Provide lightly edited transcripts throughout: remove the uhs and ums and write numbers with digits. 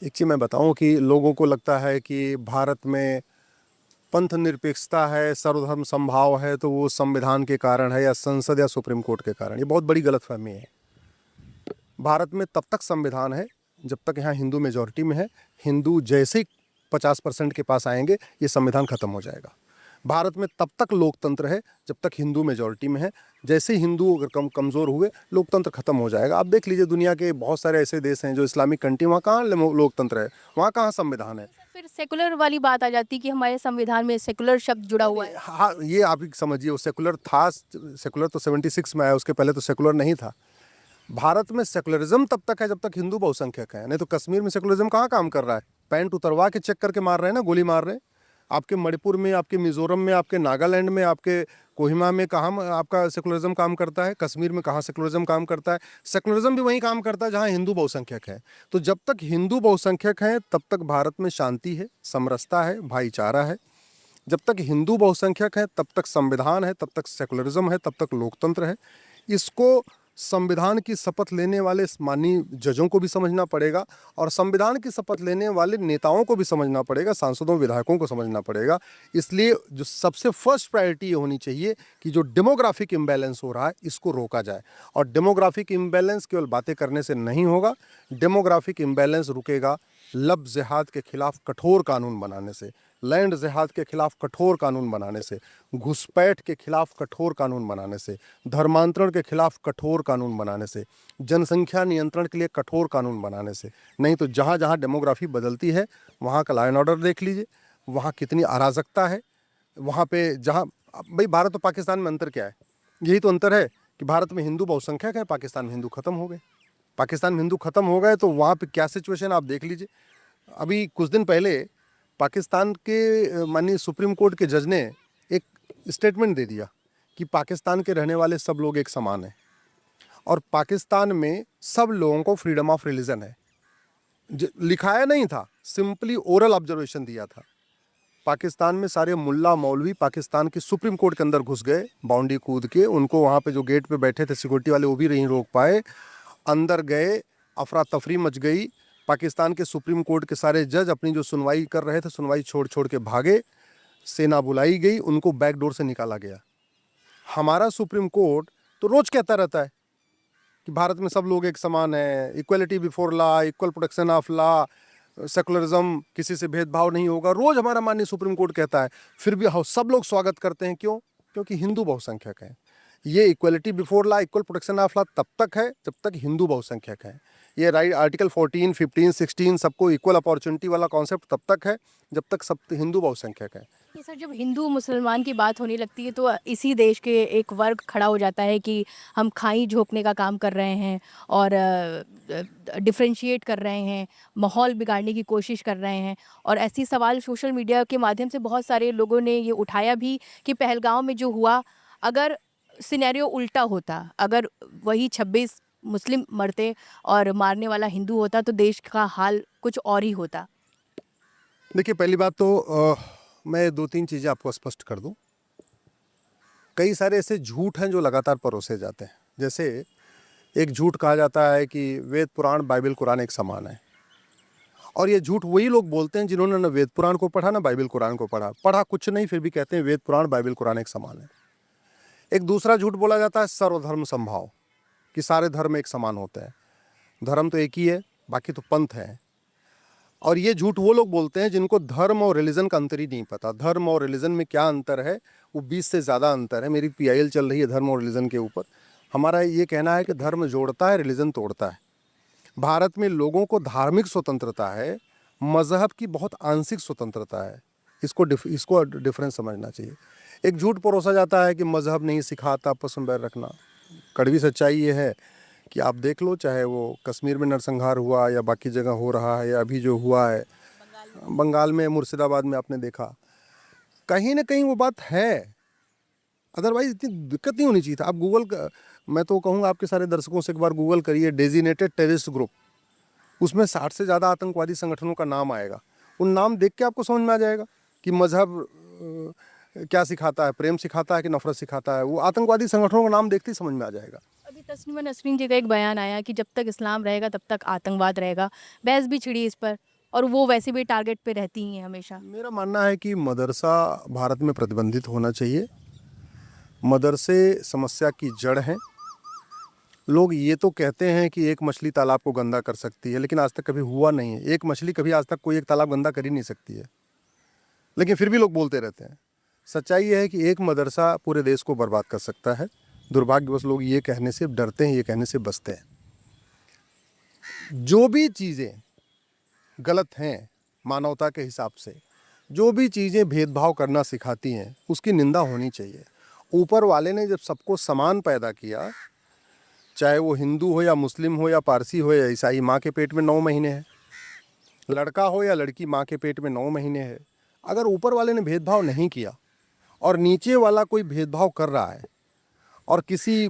एक चीज़ मैं बताऊं कि लोगों को लगता है कि भारत में पंथ निरपेक्षता है, सर्वधर्म समभाव है, तो वो संविधान के कारण है या संसद या सुप्रीम कोर्ट के कारण। ये बहुत बड़ी गलतफहमी है। भारत में तब तक संविधान है जब तक यहाँ हिंदू मेजॉरिटी में है। हिंदू जैसे ही 50% के पास आएंगे ये संविधान खत्म हो जाएगा। भारत में तब तक लोकतंत्र है जब तक हिंदू मेजॉरिटी में है। जैसे ही हिंदू अगर कमज़ोर हुए लोकतंत्र खत्म हो जाएगा। आप देख लीजिए दुनिया के बहुत सारे ऐसे देश हैं जो इस्लामिक कंट्री, वहाँ कहाँ लोकतंत्र है, वहाँ कहाँ संविधान है। फिर सेकुलर वाली बात आ जाती है कि हमारे संविधान में सेकुलर शब्द जुड़ा नहीं हुआ नहीं, है। हाँ ये आप ही समझिए, वो सेकुलर था। सेकुलर तो 76 में आया, उसके पहले तो सेकुलर नहीं था। भारत में सेकुलरिज्म तब तक है जब तक हिंदू बहुसंख्यक है, नहीं तो कश्मीर में सेकुलरिज्म कहाँ काम कर रहा है। पैंट उतरवा के चेक करके मार रहे हैं ना, गोली मार रहे हैं। आपके मणिपुर में, आपके मिजोरम में, आपके नागालैंड में, आपके कोहिमा में कहाँ आपका सेकुलरिज्म काम करता है? कश्मीर में कहाँ सेकुलरिज्म काम करता है? सेकुलरिज्म भी वहीं काम करता है जहाँ हिंदू बहुसंख्यक है। तो जब तक हिंदू बहुसंख्यक हैं तब तक भारत में शांति है, समरसता है, भाईचारा है। जब तक हिंदू बहुसंख्यक है तब तक संविधान है, तब तक सेकुलरिज्म है, तब तक लोकतंत्र है। इसको संविधान की शपथ लेने वाले माननीय जजों को भी समझना पड़ेगा और संविधान की शपथ लेने वाले नेताओं को भी समझना पड़ेगा, सांसदों विधायकों को समझना पड़ेगा। इसलिए जो सबसे फर्स्ट प्रायोरिटी ये होनी चाहिए कि जो डेमोग्राफिक इम्बैलेंस हो रहा है इसको रोका जाए। और डेमोग्राफिक इम्बैलेंस केवल बातें करने से नहीं होगा। डेमोग्राफिक इम्बैलेंस रुकेगा लब जिहाद के खिलाफ कठोर कानून बनाने से, लैंड जिहाद के खिलाफ कठोर कानून बनाने से, घुसपैठ के खिलाफ कठोर कानून बनाने से, धर्मांतरण के खिलाफ कठोर कानून बनाने से, जनसंख्या नियंत्रण के लिए कठोर कानून बनाने से। नहीं तो जहाँ जहाँ डेमोग्राफी बदलती है वहाँ का लॉ एंड ऑर्डर देख लीजिए, वहाँ कितनी अराजकता है। वहाँ पे जहाँ भाई भारत और पाकिस्तान में अंतर क्या है? यही तो अंतर है कि भारत में हिंदू बहुसंख्यक है, पाकिस्तान में हिंदू खत्म हो गए। पाकिस्तान में हिंदू खत्म हो गए तो वहाँ पे क्या सिचुएशन आप देख लीजिए। अभी कुछ दिन पहले पाकिस्तान के माननीय सुप्रीम कोर्ट के जज ने एक स्टेटमेंट दे दिया कि पाकिस्तान के रहने वाले सब लोग एक समान हैं और पाकिस्तान में सब लोगों को फ्रीडम ऑफ रिलीजन है। लिखाया नहीं था, सिंपली ओरल ऑब्जर्वेशन दिया था। पाकिस्तान में सारे मुल्ला मौलवी पाकिस्तान की सुप्रीम कोर्ट के अंदर घुस गए, बाउंड्री कूद के। उनको वहाँ पे जो गेट पे बैठे थे सिक्योरिटी वाले वो भी नहीं रोक पाए, अंदर गए, अफरा तफरी मच गई। पाकिस्तान के सुप्रीम कोर्ट के सारे जज अपनी जो सुनवाई कर रहे थे सुनवाई छोड़ छोड़ के भागे। सेना बुलाई गई, उनको बैक डोर से निकाला गया। हमारा सुप्रीम कोर्ट तो रोज कहता रहता है कि भारत में सब लोग एक समान है, equality before law, equal protection of law, secularism, किसी से भेदभाव नहीं होगा। रोज हमारा माननीय सुप्रीम कोर्ट कहता है, फिर भी सब लोग स्वागत करते हैं। क्यों? क्योंकि हिंदू बहुसंख्यक है। ये equality before law, equal protection of law तब तक है जब तक हिंदू बहुसंख्यक है। ये राइट आर्टिकल 14, 15, 16 सबको इक्वल अपॉर्चुनिटी वाला कॉन्सेप्ट तब तक है जब तक सब हिंदू बहुसंख्यक है। ये सर, जब हिंदू मुसलमान की बात होने लगती है तो इसी देश के एक वर्ग खड़ा हो जाता है कि हम खाई झोंकने का काम कर रहे हैं और डिफरेंशिएट कर रहे हैं, माहौल बिगाड़ने की कोशिश कर रहे हैं। और ऐसी सवाल सोशल मीडिया के माध्यम से बहुत सारे लोगों ने ये उठाया भी कि पहलगांव में जो हुआ, अगर सिनेरियो उल्टा होता, अगर वही 26 मुस्लिम मरते और मारने वाला हिंदू होता तो देश का हाल कुछ और ही होता। देखिए पहली बात तो मैं दो तीन चीज़ें आपको स्पष्ट कर दूं। कई सारे ऐसे झूठ हैं जो लगातार परोसे जाते हैं। जैसे एक झूठ कहा जाता है कि वेद पुराण बाइबल कुरान एक समान है, और ये झूठ वही लोग बोलते हैं जिन्होंने ना वेद पुराण को पढ़ा ना बाइबल कुरान को पढ़ा कुछ नहीं, फिर भी कहते हैं वेद पुराण बाइबल कुरान एक समान है। एक दूसरा झूठ बोला जाता है सर्वधर्म समभाव, कि सारे धर्म एक समान होते हैं। धर्म तो एक ही है, बाकी तो पंथ है। और ये झूठ वो लोग बोलते हैं जिनको धर्म और रिलीजन का अंतर ही नहीं पता। धर्म और रिलीजन में क्या अंतर है, वो 20 से ज़्यादा अंतर है। मेरी पीआईएल चल रही है धर्म और रिलीजन के ऊपर। हमारा ये कहना है कि धर्म जोड़ता है, रिलीजन तोड़ता है। भारत में लोगों को धार्मिक स्वतंत्रता है, मजहब की बहुत आंशिक स्वतंत्रता है। इसको डिफरेंस समझना चाहिए। एक झूठ परोसा जाता है कि मजहब नहीं सिखाता आपस में बैर रखना। कड़वी सच्चाई ये है कि आप देख लो, चाहे वो कश्मीर में नरसंहार हुआ या बाकी जगह हो रहा है या अभी जो हुआ है बंगाल में मुर्शिदाबाद में, आपने देखा कहीं ना कहीं वो बात है। अदरवाइज इतनी दिक्कत नहीं होनी चाहिए था। आप मैं तो कहूँगा आपके सारे दर्शकों से एक बार गूगल करिए डेजिनेटेड टेररिस्ट ग्रुप, उसमें 60 से ज़्यादा आतंकवादी संगठनों का नाम आएगा। उन नाम देख के आपको समझ में आ जाएगा कि मजहब क्या सिखाता है, प्रेम सिखाता है कि नफरत सिखाता है। वो आतंकवादी संगठनों का नाम देखते ही समझ में आ जाएगा। अभी तस्लीमा नसरीन जी का एक बयान आया कि जब तक इस्लाम रहेगा तब तक आतंकवाद रहेगा। बहस भी छिड़ी इस पर और वो वैसे भी टारगेट पे रहती ही हैं हमेशा। मेरा मानना है कि मदरसा भारत में प्रतिबंधित होना चाहिए। मदरसे समस्या की जड़ हैं। लोग ये तो कहते हैं कि एक मछली तालाब को गंदा कर सकती है, लेकिन आज तक कभी हुआ नहीं है। एक मछली कभी आज तक कोई एक तालाब गंदा कर ही नहीं सकती है, लेकिन फिर भी लोग बोलते रहते हैं। सच्चाई ये है कि एक मदरसा पूरे देश को बर्बाद कर सकता है। दुर्भाग्यवश लोग ये कहने से डरते हैं, ये कहने से बचते हैं। जो भी चीज़ें गलत हैं मानवता के हिसाब से, जो भी चीज़ें भेदभाव करना सिखाती हैं, उसकी निंदा होनी चाहिए। ऊपर वाले ने जब सबको समान पैदा किया, चाहे वो हिंदू हो या मुस्लिम हो या पारसी हो या ईसाई, माँ के पेट में 9 महीने है, लड़का हो या लड़की, माँ के पेट में 9 महीने है। अगर ऊपर वाले ने भेदभाव नहीं किया और नीचे वाला कोई भेदभाव कर रहा है और किसी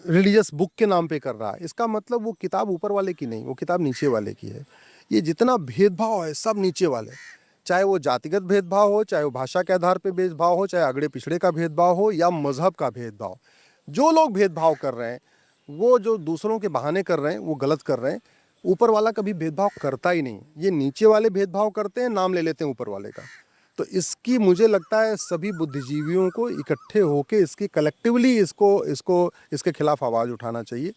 रिलीजियस बुक के नाम पे कर रहा है, इसका मतलब वो किताब ऊपर वाले की नहीं, वो किताब नीचे वाले की है। ये जितना भेदभाव है सब नीचे वाले, चाहे वो जातिगत भेदभाव हो, चाहे वो भाषा के आधार पे भेदभाव हो, चाहे अगड़े पिछड़े का भेदभाव हो या मजहब का भेदभाव। जो लोग भेदभाव कर रहे हैं, वो जो दूसरों के बहाने कर रहे हैं, वो गलत कर रहे हैं। ऊपर वाला कभी भेदभाव करता ही नहीं। ये नीचे वाले भेदभाव करते हैं, नाम ले लेते हैं ऊपर वाले का। तो इसकी मुझे लगता है सभी बुद्धिजीवियों को इकट्ठे होके इसकी कलेक्टिवली इसके खिलाफ आवाज़ उठाना चाहिए।